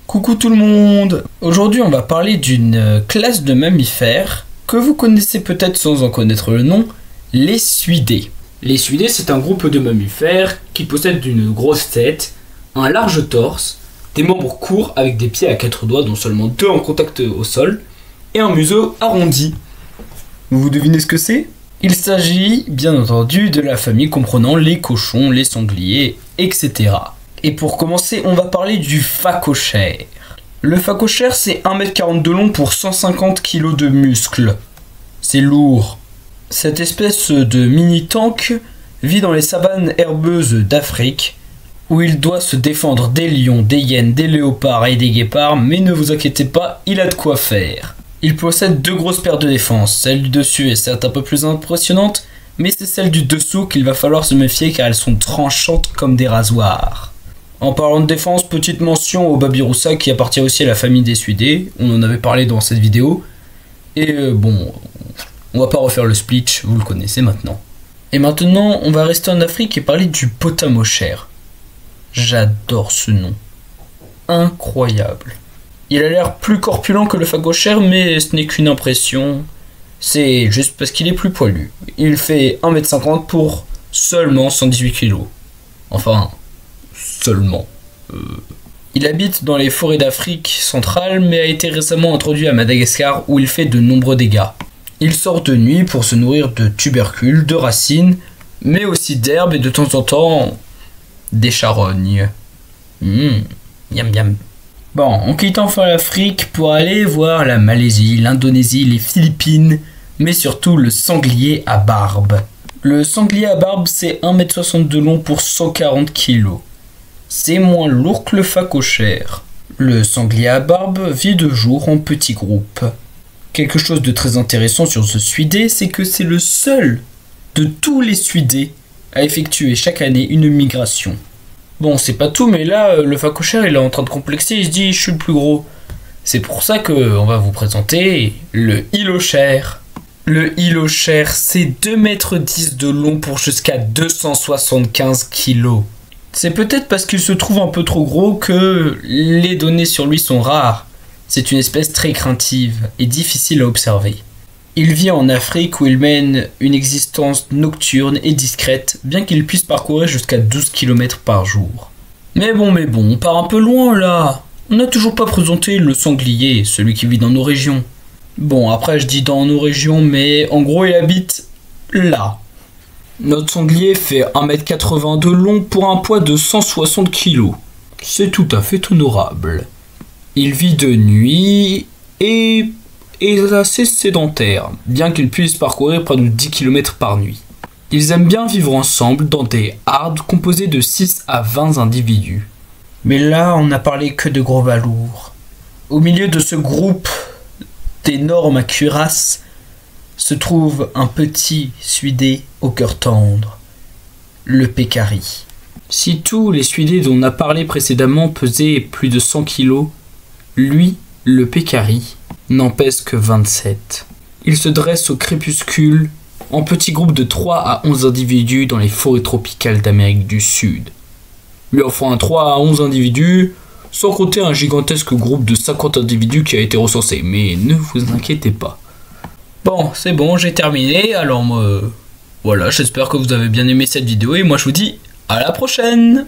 Coucou tout le monde! Aujourd'hui on va parler d'une classe de mammifères que vous connaissez peut-être sans en connaître le nom, les suidés. Les suidés, c'est un groupe de mammifères qui possèdent une grosse tête, un large torse, des membres courts avec des pieds à 4 doigts dont seulement 2 en contact au sol et un museau arrondi. Vous devinez ce que c'est? Il s'agit bien entendu de la famille comprenant les cochons, les sangliers, etc. Et pour commencer, on va parler du phacochère. Le phacochère, c'est 1m40 de long pour 150 kg de muscles. C'est lourd. Cette espèce de mini-tank vit dans les savanes herbeuses d'Afrique, où il doit se défendre des lions, des hyènes, des léopards et des guépards, mais ne vous inquiétez pas, il a de quoi faire. Il possède 2 grosses paires de défense. Celle du dessus est certes un peu plus impressionnante, mais c'est celle du dessous qu'il va falloir se méfier car elles sont tranchantes comme des rasoirs. En parlant de défense, petite mention au babiroussa qui appartient aussi à la famille des suidés. On en avait parlé dans cette vidéo. Et bon, on va pas refaire le speech, vous le connaissez maintenant. Et maintenant, on va rester en Afrique et parler du potamochère. J'adore ce nom. Incroyable. Il a l'air plus corpulent que le phacochère, mais ce n'est qu'une impression. C'est juste parce qu'il est plus poilu. Il fait 1m50 pour seulement 118 kg. Enfin, seulement. Il habite dans les forêts d'Afrique centrale, mais a été récemment introduit à Madagascar où il fait de nombreux dégâts. Il sort de nuit pour se nourrir de tubercules, de racines, mais aussi d'herbes et de temps en temps des charognes. Miam miam. Bon, on quitte enfin l'Afrique pour aller voir la Malaisie, l'Indonésie, les Philippines, mais surtout le sanglier à barbe. Le sanglier à barbe, c'est 1m60 de long pour 140 kg. C'est moins lourd que le phacochère. Le sanglier à barbe vit de jour en petits groupes. Quelque chose de très intéressant sur ce suidé, c'est que c'est le seul de tous les suidés à effectuer chaque année une migration. Bon, c'est pas tout, mais là, le phacochère, il est en train de complexer, il se dit, je suis le plus gros. C'est pour ça qu'on va vous présenter le hylochère. Le hylochère, c'est 2,10 m de long pour jusqu'à 275 kg. C'est peut-être parce qu'il se trouve un peu trop gros que les données sur lui sont rares. C'est une espèce très craintive et difficile à observer. Il vit en Afrique où il mène une existence nocturne et discrète, bien qu'il puisse parcourir jusqu'à 12 km par jour. Mais bon, on part un peu loin là. On n'a toujours pas présenté le sanglier, celui qui vit dans nos régions. Bon, après je dis dans nos régions, mais en gros il habite là. Notre sanglier fait 1m80 de long pour un poids de 160 kg. C'est tout à fait honorable. Il vit de nuit et est assez sédentaire, bien qu'il puisse parcourir près de 10 km par nuit. Ils aiment bien vivre ensemble dans des hardes composées de 6 à 20 individus. Mais là, on n'a parlé que de gros balourds. Au milieu de ce groupe d'énormes cuirasses se trouve un petit suidé au cœur tendre, le pécari. Si tous les suidés dont on a parlé précédemment pesaient plus de 100 kg, lui, le pécari, n'en pèse que 27. Il se dresse au crépuscule, en petits groupes de 3 à 11 individus dans les forêts tropicales d'Amérique du Sud. Mais enfin 3 à 11 individus, sans compter un gigantesque groupe de 50 individus qui a été recensé, mais ne vous inquiétez pas. Bon, c'est bon, j'ai terminé, alors voilà, j'espère que vous avez bien aimé cette vidéo et moi je vous dis à la prochaine!